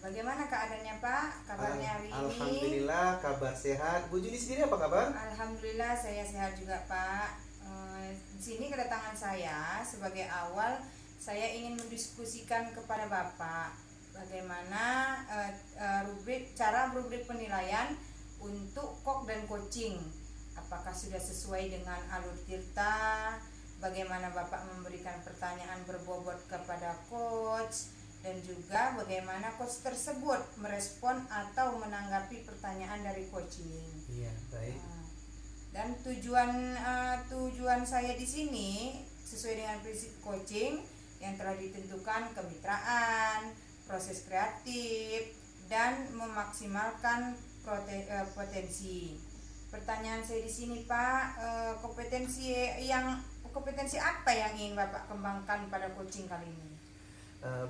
Bagaimana keadaannya Pak? Kabarnya hari ini? Alhamdulillah kabar sehat. Bu Juni sendiri apa kabar? Alhamdulillah saya sehat juga Pak. Di sini kedatangan saya sebagai awal saya ingin mendiskusikan kepada Bapak bagaimana cara rubrik penilaian untuk kok dan coaching. Apakah sudah sesuai dengan alur tirta? Bagaimana Bapak memberikan pertanyaan berbobot kepada coach, dan juga bagaimana coach tersebut merespon atau menanggapi pertanyaan dari coaching. Iya, baik. Dan tujuan saya di sini sesuai dengan prinsip coaching yang telah ditentukan: kemitraan, proses kreatif, dan memaksimalkan potensi. Pertanyaan saya di sini Pak, kompetensi apa yang ingin Bapak kembangkan pada coaching kali ini?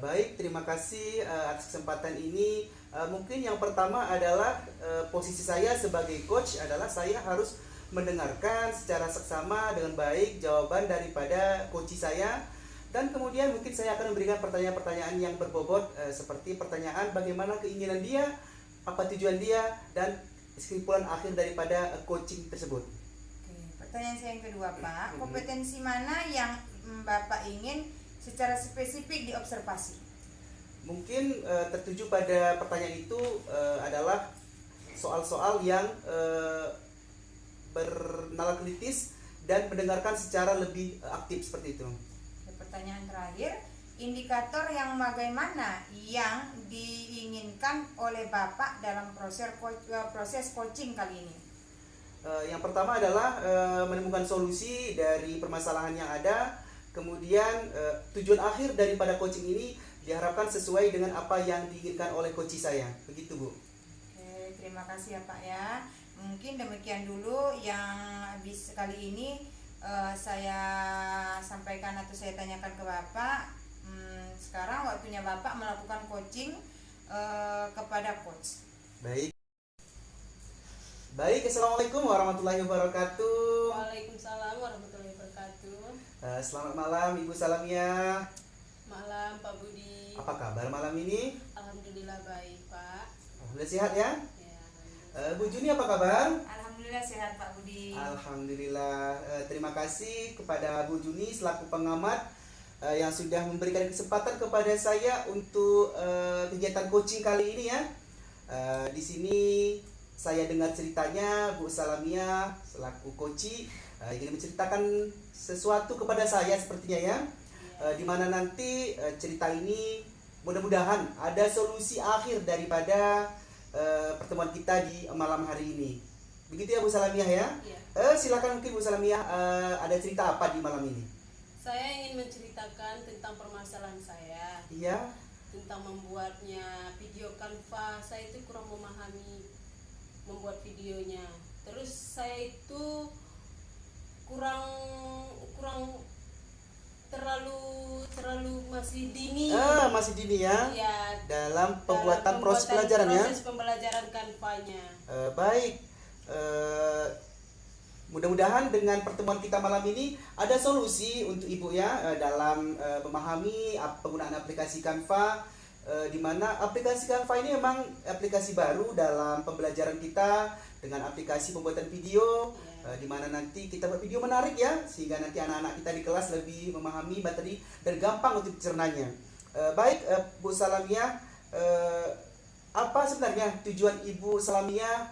Baik, terima kasih atas kesempatan ini. Mungkin yang pertama adalah posisi saya sebagai coach adalah saya harus mendengarkan secara seksama dengan baik jawaban daripada coach saya, dan kemudian mungkin saya akan memberikan pertanyaan-pertanyaan yang berbobot seperti pertanyaan bagaimana keinginan dia, apa tujuan dia, dan kesimpulan akhir daripada coaching tersebut. Oke, pertanyaan saya yang kedua Pak, kompetensi mana yang Bapak ingin secara spesifik diobservasi? Mungkin tertuju pada pertanyaan itu adalah soal-soal yang bernalar kritis dan mendengarkan secara lebih aktif seperti itu. Pertanyaan terakhir, indikator yang bagaimana yang diinginkan oleh Bapak dalam proses coaching kali ini? Yang pertama adalah menemukan solusi dari permasalahan yang ada. Kemudian tujuan akhir daripada coaching ini diharapkan sesuai dengan apa yang diinginkan oleh coach saya. Begitu Bu. Oke, terima kasih ya Pak ya. Mungkin demikian dulu yang kali ini saya sampaikan atau saya tanyakan ke Bapak. Sekarang waktunya Bapak melakukan coaching kepada coach. Baik, Assalamualaikum warahmatullahi wabarakatuh. Waalaikumsalam warahmatullahi wabarakatuh. Selamat malam Ibu Salamia. Malam Pak Budi. Apa kabar malam ini? Alhamdulillah baik Pak. Alhamdulillah sehat ya? Ya, Bu Juni apa kabar? Alhamdulillah sehat Pak Budi. Alhamdulillah. Terima kasih kepada Bu Juni selaku pengamat yang sudah memberikan kesempatan kepada saya untuk kegiatan coaching kali ini ya. Di sini saya dengar ceritanya Bu Salamia selaku coach ingin menceritakan sesuatu kepada saya sepertinya ya. Dimana nanti cerita ini mudah-mudahan ada solusi akhir daripada pertemuan kita di malam hari ini. Begitu ya Bu Salamia ya? Iya. Silakan mungkin Bu Salamia ada cerita apa di malam ini? Saya ingin menceritakan tentang permasalahan saya. Iya. Tentang membuatnya video Canva. Saya itu kurang memahami membuat videonya. Terus saya itu kurang terlalu masih dini. Masih dini ya? Iya. Dalam pembuatan proses pembelajaran ya? Proses pembelajaran Canva-nya. Baik. Mudah-mudahan dengan pertemuan kita malam ini ada solusi untuk Ibu ya dalam memahami penggunaan aplikasi Canva, di mana aplikasi Canva ini memang aplikasi baru dalam pembelajaran kita dengan aplikasi pembuatan video, di mana nanti kita buat video menarik ya, sehingga nanti anak-anak kita di kelas lebih memahami materi dan gampang untuk dicernanya. Baik Bu Salamia, apa sebenarnya tujuan Ibu Salamia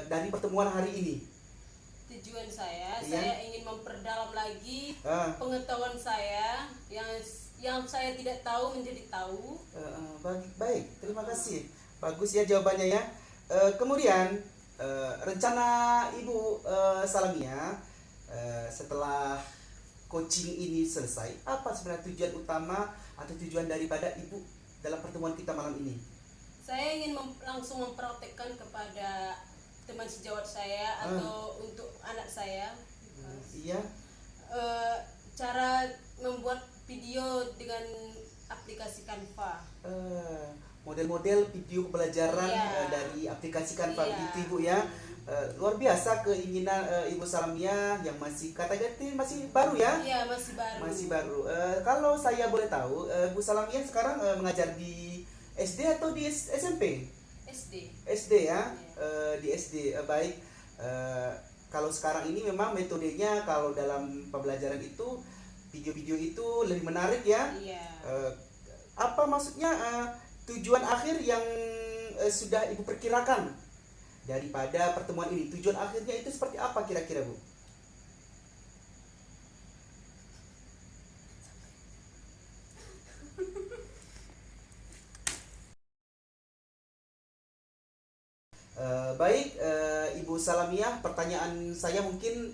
dari pertemuan hari ini? Tujuan saya, Iya. saya ingin memperdalam lagi pengetahuan saya yang saya tidak tahu menjadi tahu. Baik, terima kasih. Bagus ya jawabannya ya. Kemudian rencana Ibu Salamia setelah coaching ini selesai, apa sebenarnya tujuan utama atau tujuan daripada Ibu dalam pertemuan kita malam ini? Saya ingin langsung mempraktekkan kepada teman sejawat saya atau untuk anak saya Iya. cara membuat video dengan aplikasi Canva. Model-model video pembelajaran Iya. dari aplikasi Canva Iya. gitu Ibu ya. Luar biasa keinginan Ibu Salamia yang masih masih baru ya. Iya, masih baru. Masih baru. Kalau saya boleh tahu, Bu Salamia sekarang mengajar di SD atau di SMP? SD. SD ya, di SD. Baik. Kalau sekarang ini memang metodenya kalau dalam pembelajaran itu video-video itu lebih menarik ya. Iya. Apa maksudnya tujuan akhir yang sudah Ibu perkirakan daripada pertemuan ini? Tujuan akhirnya itu seperti apa kira-kira, Bu? Baik, Ibu Salamiah, pertanyaan saya mungkin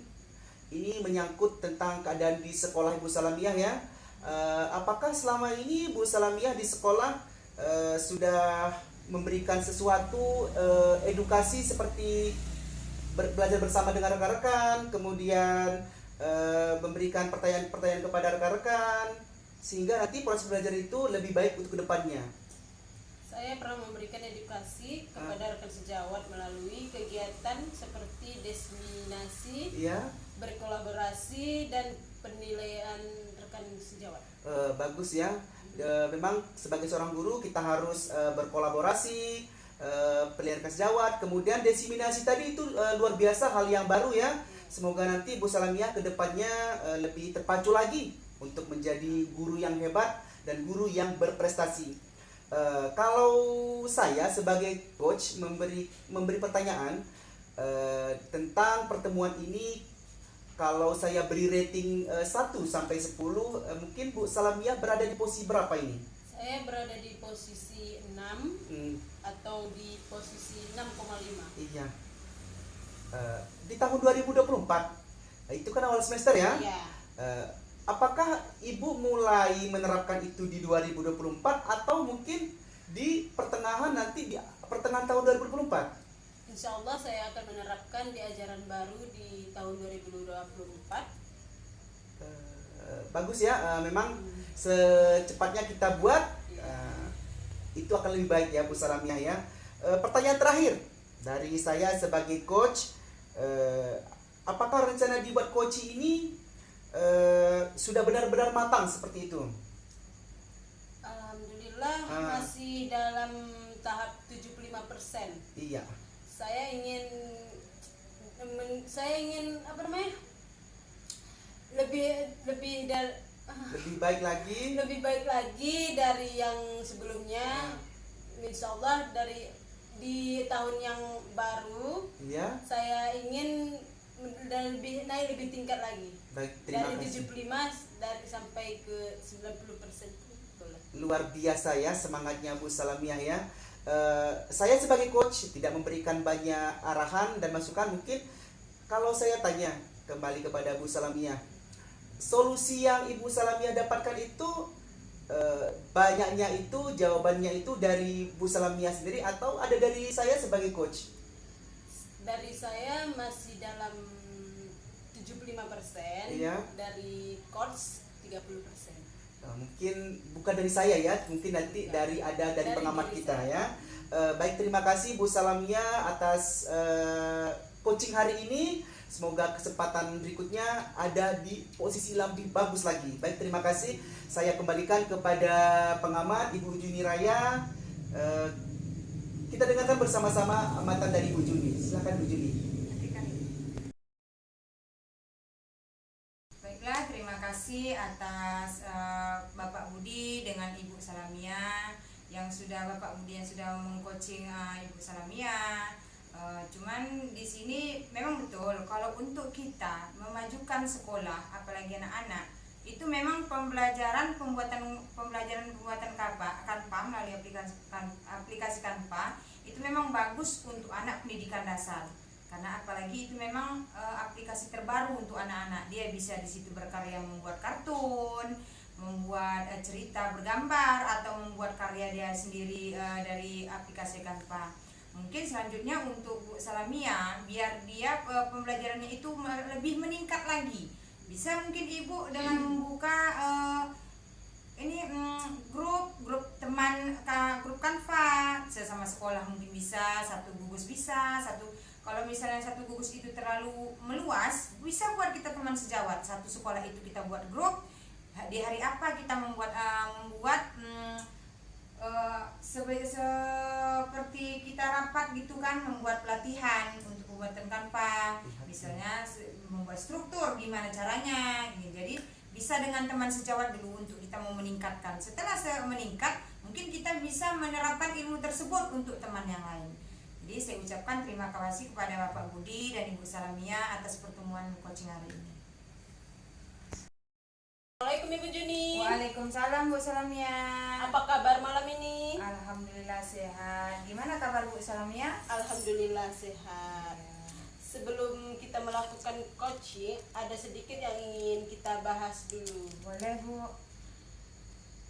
ini menyangkut tentang keadaan di sekolah Ibu Salamiah ya. Apakah selama ini Ibu Salamiah di sekolah sudah memberikan sesuatu edukasi seperti belajar bersama dengan rekan-rekan, kemudian memberikan pertanyaan-pertanyaan kepada rekan-rekan, sehingga nanti proses belajar itu lebih baik untuk kedepannya? Saya pernah memberikan edukasi kepada rekan sejawat melalui kegiatan seperti diseminasi, Iya. berkolaborasi, dan penilaian rekan sejawat. Bagus ya. Memang sebagai seorang guru kita harus berkolaborasi, penilaian sejawat, kemudian diseminasi tadi itu luar biasa, hal yang baru ya. Semoga nanti Bu Salamiah kedepannya lebih terpacu lagi untuk menjadi guru yang hebat dan guru yang berprestasi. Kalau saya sebagai coach memberi pertanyaan tentang pertemuan ini, kalau saya beri rating 1 sampai 10, mungkin Bu Salamiah berada di posisi berapa ini? Saya berada di posisi 6 atau di posisi 6,5. Iya. Di tahun 2024, itu kan awal semester ya? Iya. Apakah Ibu mulai menerapkan itu di 2024 atau mungkin di pertengahan nanti, di pertengahan tahun 2024? Insya Allah saya akan menerapkan di ajaran baru di tahun 2024. Bagus ya, memang secepatnya kita buat itu akan lebih baik ya Bu Salamiah ya. Pertanyaan terakhir dari saya sebagai coach, apakah rencana dibuat coach ini sudah benar-benar matang seperti itu? Alhamdulillah masih dalam tahap 75%. Iya. Saya ingin apa namanya? Lebih baik lagi dari yang sebelumnya. Insya Allah di tahun yang baru, Iya. saya ingin naik lebih tingkat lagi. Baik, terima Dari kasih. 75 sampai ke 90%. Luar biasa ya semangatnya Bu Salamiah ya. Saya sebagai coach tidak memberikan banyak arahan dan masukan. Mungkin kalau saya tanya kembali kepada Bu Salamiah, solusi yang Ibu Salamiah dapatkan itu banyaknya itu jawabannya itu dari Bu Salamiah sendiri atau ada dari saya sebagai coach? Dari saya masih dalam 75%, Iya. dari coach 30%. Mungkin bukan dari saya ya, mungkin nanti dari pengamat diri kita saya. ya. Baik, terima kasih Bu Salamiah atas coaching hari ini. Semoga kesempatan berikutnya ada di posisi lebih bagus lagi. Baik, terima kasih. Saya kembalikan kepada pengamat Ibu Juni Raya. Kita dengarkan bersama-sama amatan dari Bu Juni. Silakan Bu Juni. Baiklah, terima kasih atas Bapak Budi dengan Ibu Salamiah yang sudah mengcoaching Ibu Salamiah. Cuman di sini memang betul kalau untuk kita memajukan sekolah, apalagi anak-anak, itu memang pembuatan Canva melalui aplikasi Canva itu memang bagus untuk anak pendidikan dasar. Karena apalagi itu memang aplikasi terbaru untuk anak-anak. Dia bisa di situ berkarya membuat kartun, membuat cerita bergambar, atau membuat karya dia sendiri dari aplikasi Canva. Mungkin selanjutnya untuk Bu Salamiah, biar dia pembelajarannya itu lebih meningkat lagi, bisa mungkin Ibu dengan membuka grup teman, grup Canva sesama sekolah, mungkin bisa satu gugus, bisa satu. Kalau misalnya satu gugus itu terlalu meluas, bisa buat kita teman sejawat satu sekolah itu kita buat grup. Di hari apa kita membuat seperti kita rapat gitu kan, membuat pelatihan untuk pembuatan kanva, misalnya membuat struktur gimana caranya. Jadi bisa dengan teman sejawat dulu untuk kita mau meningkatkan. Setelah meningkat, mungkin kita bisa menerapkan ilmu tersebut untuk teman yang lain. Jadi saya ucapkan terima kasih kepada Bapak Budi dan Ibu Salamia atas pertemuan coaching hari ini. Assalamualaikum Ibu Juni. Waalaikumsalam Bu Salamia. Apa kabar malam ini? Alhamdulillah sehat. Gimana kabar Bu Salamia? Alhamdulillah sehat. Sebelum kita melakukan coaching, ada sedikit yang ingin kita bahas dulu. Boleh Bu.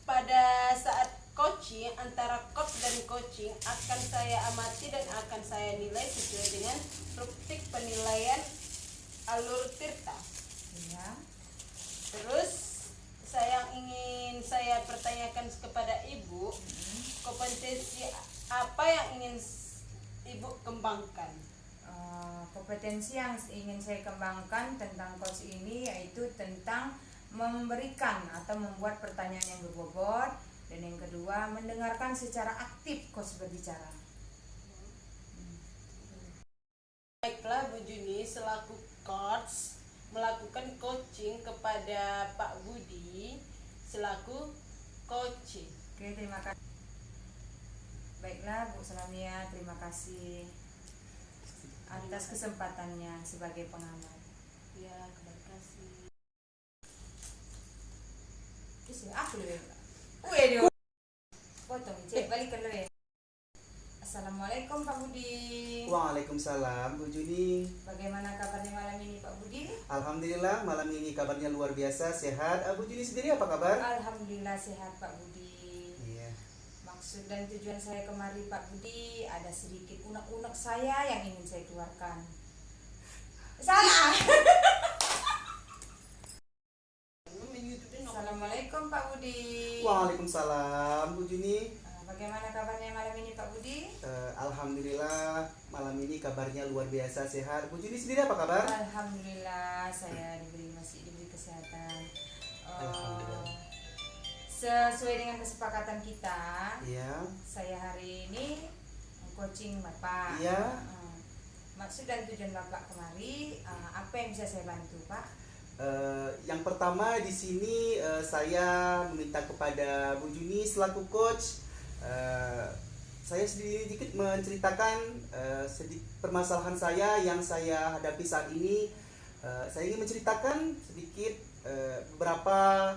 Pada saat coaching, antara coach dan coaching akan saya amati dan akan saya nilai sesuai dengan rubrik penilaian Alur Tirta. Iya. Terus yang ingin saya pertanyakan kepada Ibu, kompetensi apa yang ingin Ibu kembangkan? Kompetensi yang ingin saya kembangkan tentang coach ini yaitu tentang memberikan atau membuat pertanyaan yang berbobot, dan yang kedua mendengarkan secara aktif coach berbicara. Baiklah Bu Juni, selaku coach melakukan coaching kepada Pak Budi selaku coaching. Oke, terima kasih. Baiklah Bu Salamia, terima kasih atas kesempatannya sebagai pengamat. Ya, terima kasih. Aku dulu. Dia. Potong, cek balik ke dulu. Assalamualaikum Pak Budi. Waalaikumsalam Bu Juni. Bagaimana kabarnya malam ini Pak Budi? Alhamdulillah malam ini kabarnya luar biasa sehat. Bu Juni sendiri apa kabar? Alhamdulillah sehat Pak Budi. Iya. Maksud dan tujuan saya kemari Pak Budi, ada sedikit unek-unek saya yang ingin saya keluarkan. Salah. Assalamualaikum Pak Budi. Waalaikumsalam Bu Juni. Bagaimana kabarnya malam ini Pak Budi? Alhamdulillah malam ini kabarnya luar biasa sehat. Bu Juni sendiri apa kabar? Alhamdulillah saya masih diberi kesehatan. Alhamdulillah. Sesuai dengan kesepakatan kita, Iya. saya hari ini coaching Bapak. Iya. Maksud dan tujuan Bapak kemari, apa yang bisa saya bantu Pak? Yang pertama di sini saya meminta kepada Bu Juni selaku coach. Saya sedikit menceritakan sedikit permasalahan saya yang saya hadapi saat ini. Saya ingin menceritakan sedikit beberapa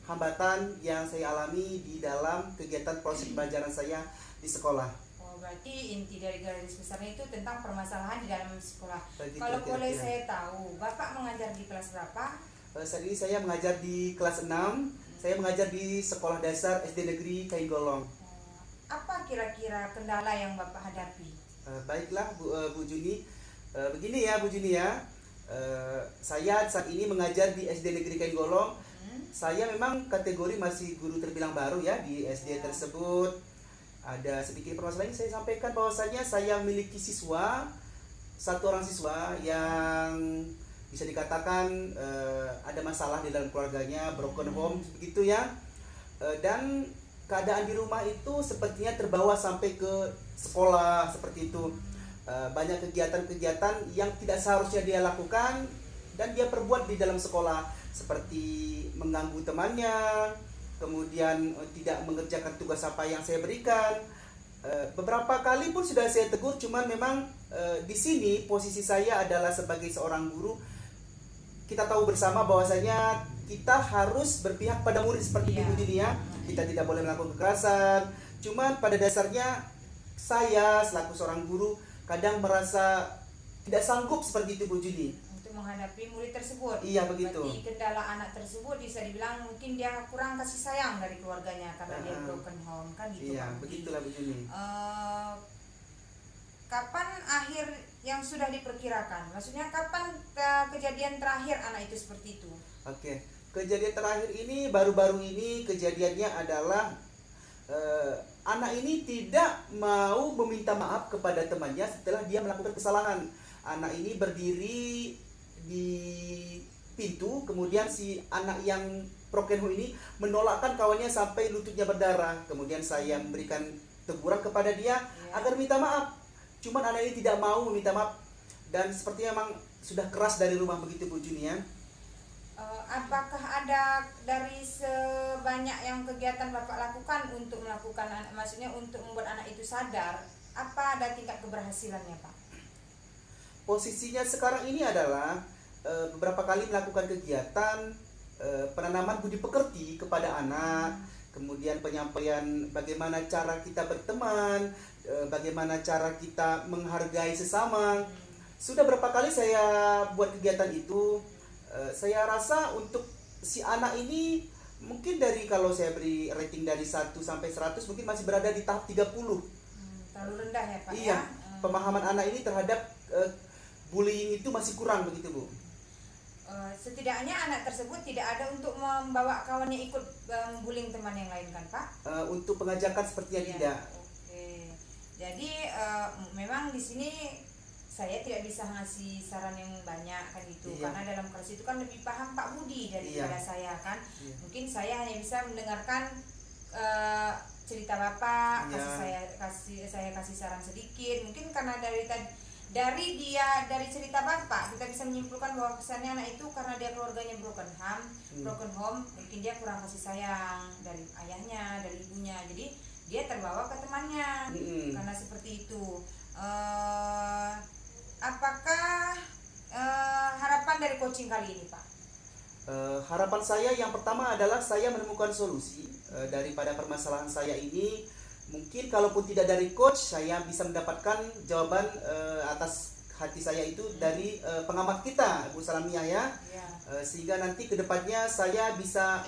hambatan yang saya alami di dalam kegiatan proses pembelajaran saya di sekolah. Oh, berarti inti dari garis besarnya itu tentang permasalahan di dalam sekolah. Begitu, Kalau boleh kira-kira. saya tahu, Bapak mengajar di kelas berapa? Saat ini saya mengajar di kelas 6. Saya mengajar di Sekolah Dasar SD Negeri Kainggolong. Apa kira-kira kendala yang Bapak hadapi? Baiklah Bu Juni. Begini ya Bu Juni ya. Saya saat ini mengajar di SD Negeri Kainggolong. Saya memang kategori masih guru terbilang baru ya di SD tersebut. Ada sedikit permasalahan yang saya sampaikan bahwasanya saya memiliki satu orang siswa yang bisa dikatakan ada masalah di dalam keluarganya, broken home begitu ya. Dan keadaan di rumah itu sepertinya terbawa sampai ke sekolah seperti itu. Banyak kegiatan-kegiatan yang tidak seharusnya dia lakukan dan dia perbuat di dalam sekolah, seperti mengganggu temannya, kemudian tidak mengerjakan tugas apa yang saya berikan. Beberapa kali pun sudah saya tegur, cuman memang di sini posisi saya adalah sebagai seorang guru. Kita tahu bersama bahwasanya kita harus berpihak pada murid seperti itu Juni ya. Kita tidak boleh melakukan kekerasan. Cuman pada dasarnya saya selaku seorang guru kadang merasa tidak sanggup seperti itu Bu Juni. Untuk menghadapi murid tersebut. Iya begitu. Berarti kendala anak tersebut bisa dibilang mungkin dia kurang kasih sayang dari keluarganya karena dia broken home kan gitu. Iya, Pak Budi. begitulah Bu Juni. Kapan akhir yang sudah diperkirakan? Maksudnya kapan kejadian terakhir anak itu seperti itu? Oke, kejadian terakhir ini baru-baru ini kejadiannya adalah anak ini tidak mau meminta maaf kepada temannya setelah dia melakukan kesalahan. Anak ini berdiri di pintu, kemudian si anak yang Prokenho ini menolakkan kawannya sampai lututnya berdarah. Kemudian saya memberikan teguran kepada dia agar minta maaf. Cuman anak ini tidak mau meminta maaf dan sepertinya memang sudah keras dari rumah begitu Bu Juni ya. Apakah ada dari sebanyak yang kegiatan Bapak lakukan untuk melakukan maksudnya untuk membuat anak itu sadar, apa ada tingkat keberhasilannya Pak? Posisinya sekarang ini adalah beberapa kali melakukan kegiatan penanaman budi pekerti kepada anak, kemudian penyampaian bagaimana cara kita berteman, bagaimana cara kita menghargai sesama. Sudah berapa kali saya buat kegiatan itu. Saya rasa untuk si anak ini mungkin dari kalau saya beri rating dari 1 sampai 100 mungkin masih berada di tahap 30. Terlalu rendah ya Pak Iya, ya? pemahaman anak ini terhadap bullying itu masih kurang begitu Bu. Setidaknya anak tersebut tidak ada untuk membawa kawannya ikut membullying teman yang lain kan Pak? Untuk pengajakan sepertinya Iya, tidak. Oke. Jadi memang di sini saya tidak bisa ngasih saran yang banyak kan gitu, Iya. karena dalam kelas itu kan lebih paham Pak Budi daripada Iya. saya kan. Iya. Mungkin saya hanya bisa mendengarkan cerita Bapak, Iya. saya kasih saran sedikit. Mungkin karena dari cerita Bapak kita bisa menyimpulkan bahwa kesannya anak itu karena dia keluarganya broken home, mungkin dia kurang kasih sayang dari ayahnya, dari ibunya. Jadi dia terbawa ke temannya karena seperti itu. Apakah harapan dari coaching kali ini Pak? Harapan saya yang pertama adalah saya menemukan solusi daripada permasalahan saya ini. Mungkin kalaupun tidak dari coach, saya bisa mendapatkan jawaban atas hati saya itu dari pengamat kita, Bu Salamiah ya. Ya. Sehingga nanti kedepannya saya bisa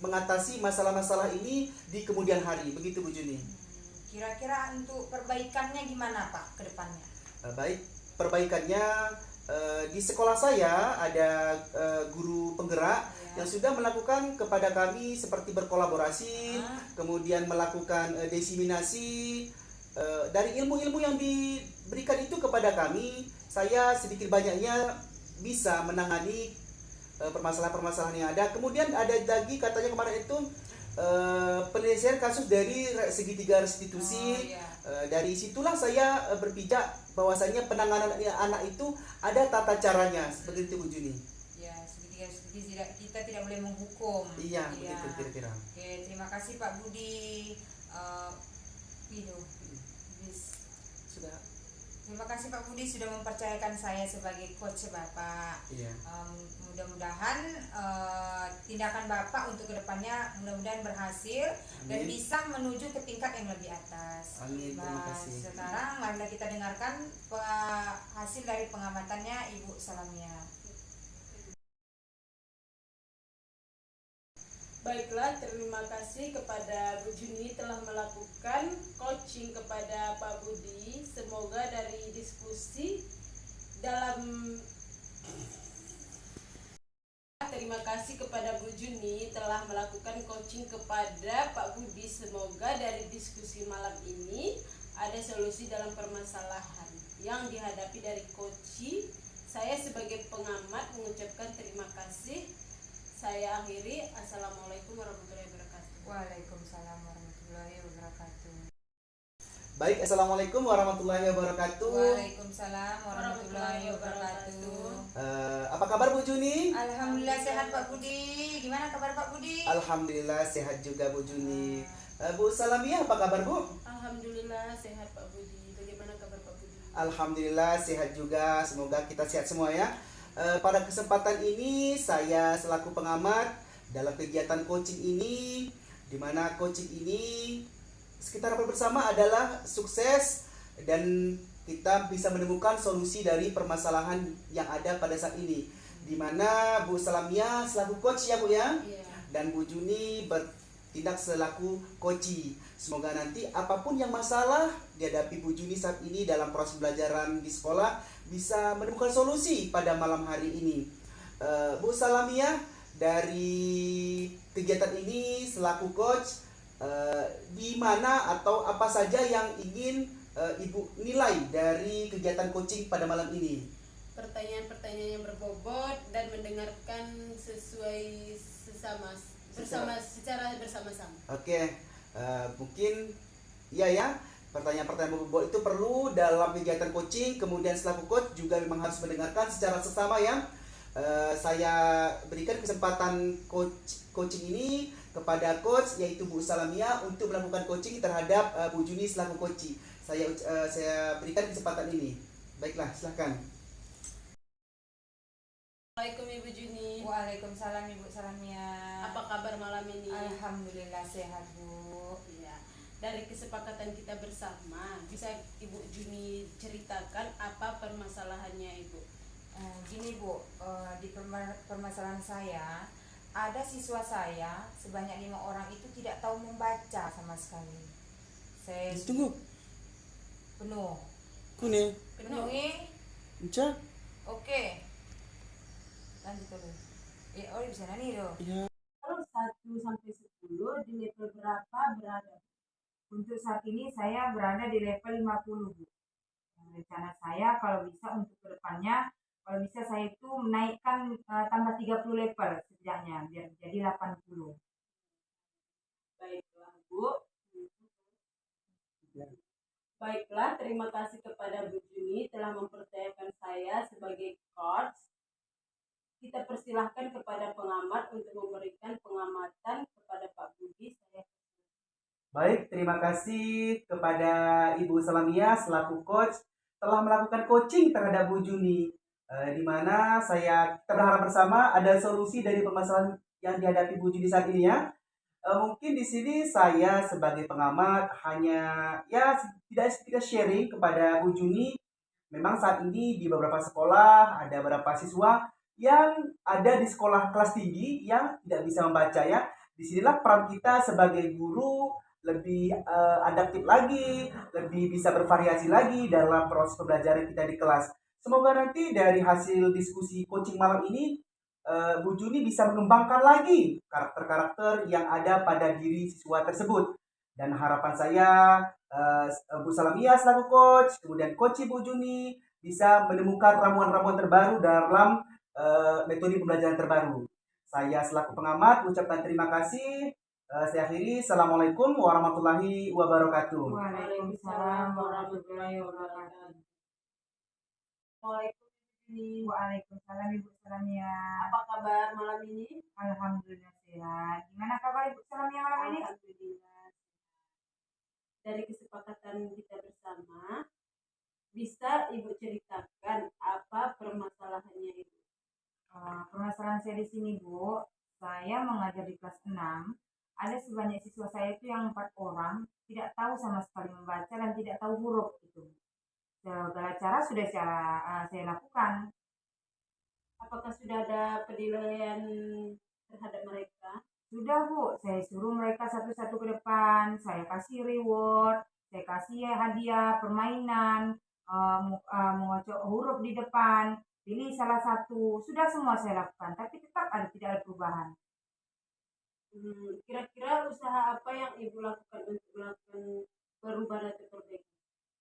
mengatasi masalah-masalah ini di kemudian hari. Begitu Bu Juni. Kira-kira untuk perbaikannya gimana Pak ke depannya? Baik, perbaikannya di sekolah saya ada guru penggerak yang sudah melakukan kepada kami seperti berkolaborasi, kemudian melakukan diseminasi dari ilmu-ilmu yang diberikan itu kepada kami. Saya sedikit banyaknya bisa menangani permasalahan-permasalahan yang ada. Kemudian ada lagi katanya kemarin itu penyelesaian kasus dari segitiga restitusi. Dari situlah saya berpijak bahwasanya penanganan anak itu ada tata caranya seperti itu Bu Juni. Ya, kita tidak boleh menghukum. Iya, begitu kira-kira. Oke, terima kasih Pak Budi. Sudah. Terima kasih Pak Budi sudah mempercayakan saya sebagai coach Bapak. Iya. Mudah-mudahan tindakan Bapak untuk kedepannya mudah-mudahan berhasil. Amin. Dan bisa menuju ke tingkat yang lebih atas. Amin, terima kasih. Sekarang marilah kita dengarkan hasil dari pengamatannya Ibu Salamiah. Baiklah, terima kasih kepada Bu Juni telah melakukan coaching kepada Pak Budi. Semoga dari diskusi terima kasih kepada Bu Juni telah melakukan coaching kepada Pak Budi. Semoga dari diskusi malam ini ada solusi dalam permasalahan yang dihadapi dari coaching. Saya sebagai pengamat mengucapkan terima kasih. Saya akhiri. Assalamualaikum warahmatullahi wabarakatuh. Waalaikumsalam warahmatullahi wabarakatuh. Baik, assalamualaikum warahmatullahi wabarakatuh. Waalaikumsalam warahmatullahi wabarakatuh. Apa kabar Bu Juni? Alhamdulillah sehat Pak Budi. Gimana kabar Pak Budi? Alhamdulillah sehat juga Bu Juni. Bu Salamiah apa kabar Bu? Alhamdulillah sehat Pak Budi. Bagaimana kabar Pak Budi? Alhamdulillah sehat juga. Semoga kita sehat semua ya. Pada kesempatan ini saya selaku pengamat dalam kegiatan coaching ini, di mana coaching ini kita dapat bersama adalah sukses dan kita bisa menemukan solusi dari permasalahan yang ada pada saat ini, di mana Bu Salamiah selaku coach ya Bu ya, dan Bu Juni bertindak selaku coach. Semoga nanti apapun yang masalah dihadapi Bu Juni saat ini dalam proses pembelajaran di sekolah bisa menemukan solusi pada malam hari ini. Bu Salamiah, dari kegiatan ini selaku coach, di mana atau apa saja yang ingin Ibu nilai dari kegiatan coaching pada malam ini? Pertanyaan-pertanyaan yang berbobot dan mendengarkan sesuai sesama secara bersama-sama. Oke, mungkin iya ya. Pertanyaan-pertanyaan bobot itu perlu dalam kegiatan coaching. Kemudian selaku coach juga memang harus mendengarkan secara seksama ya. Saya berikan kesempatan coaching ini kepada coach yaitu Bu Salamia untuk melakukan coaching terhadap Bu Juni selaku coach. Saya berikan kesempatan ini. Baiklah, silahkan. Assalamualaikum Ibu Juni. Waalaikumsalam Ibu Salamia. Apa kabar malam ini? Alhamdulillah sehat Bu. Iya. Dari kesepakatan kita bersama, bisa Ibu Juni ceritakan apa permasalahannya Ibu? Gini Bu, di permasalahan saya ada siswa saya sebanyak 5 orang itu tidak tahu membaca sama sekali. Saya Tunggu. penuh. Kune. Penuhi. Encak. Oke. Lanjut dulu. Ya, oh bisa nani loh. Ya. Kalau 1 sampai 10 di level berapa berada? Untuk saat ini saya berada di level 50 Bu. Rencana saya kalau bisa untuk kedepannya, kalau bisa saya itu menaikkan tambah 30 level setidaknya biar jadi 80. Baiklah Bu. Baiklah, terima kasih kepada Bu Juni telah mempercayakan saya sebagai coach. Kita persilahkan kepada pengamat untuk memberikan pengamatan kepada Pak Budi. Baik, terima kasih kepada Ibu Salamia selaku coach telah melakukan coaching terhadap Bu Juni, di mana kita berharap bersama ada solusi dari permasalahan yang dihadapi Bu Juni saat ini ya. Mungkin di sini saya sebagai pengamat hanya ya tidak sharing kepada Bu Juni. Memang saat ini di beberapa sekolah ada beberapa siswa yang ada di sekolah kelas tinggi yang tidak bisa membaca ya. Disinilah peran kita sebagai guru lebih adaptif lagi, lebih bisa bervariasi lagi dalam proses pembelajaran kita di kelas. Semoga nanti dari hasil diskusi coaching malam ini Bu Juni bisa mengembangkan lagi karakter-karakter yang ada pada diri siswa tersebut. Dan harapan saya Bu Salamia selaku coach, kemudian coach Bu Juni bisa menemukan ramuan-ramuan terbaru dalam metode pembelajaran terbaru. Saya selaku pengamat mengucapkan terima kasih. Saya akhiri. Assalamualaikum warahmatullahi wabarakatuh. Waalaikumsalam warahmatullahi wabarakatuh. Waalaikumsalam Ibu Salamia. Apa kabar malam ini? Alhamdulillah sehat. Gimana kabar Ibu Salamia malam ini? Alhamdulillah. Dari kesepakatan kita bersama, bisa Ibu ceritakan apa permasalahannya Ibu? Permasalahan saya di sini Bu, saya mengajar di kelas 6. Ada sebanyak siswa saya itu yang 4 orang tidak tahu sama sekali membaca dan tidak tahu huruf itu. Segala cara sudah saya lakukan. Apakah sudah ada penilaian terhadap mereka? Sudah Bu, saya suruh mereka satu-satu ke depan, saya kasih reward, saya kasih hadiah, permainan, mengocok huruf di depan, pilih salah satu, sudah semua saya lakukan, tapi tetap tidak ada perubahan. Kira-kira usaha apa yang Ibu lakukan untuk melakukan perubahan atau perbaikan?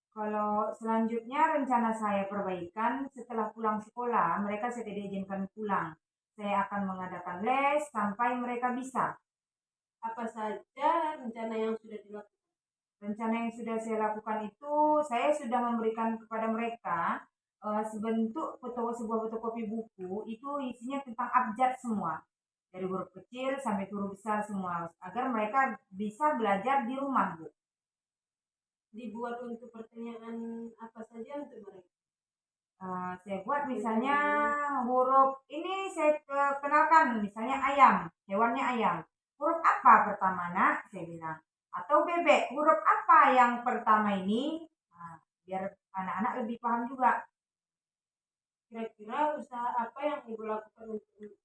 Kalau selanjutnya rencana saya perbaikan setelah pulang sekolah, mereka saya tidak izinkan pulang. Saya akan mengadakan les sampai mereka bisa. Apa saja rencana yang sudah dilakukan? Rencana yang sudah saya lakukan itu, saya sudah memberikan kepada mereka sebentuk sebuah fotokopi buku, itu isinya tentang abjad semua. Dari huruf kecil sampai huruf besar semua, agar mereka bisa belajar di rumah, Bu. Dibuat untuk pertanyaan apa saja untuk mereka? Saya buat misalnya huruf ini saya kenalkan, misalnya ayam, hewannya ayam. Huruf apa pertama nak? Saya bilang. Atau bebek, huruf apa yang pertama ini? Biar anak-anak lebih paham juga. Kira-kira usaha apa yang Ibu lakukan untuk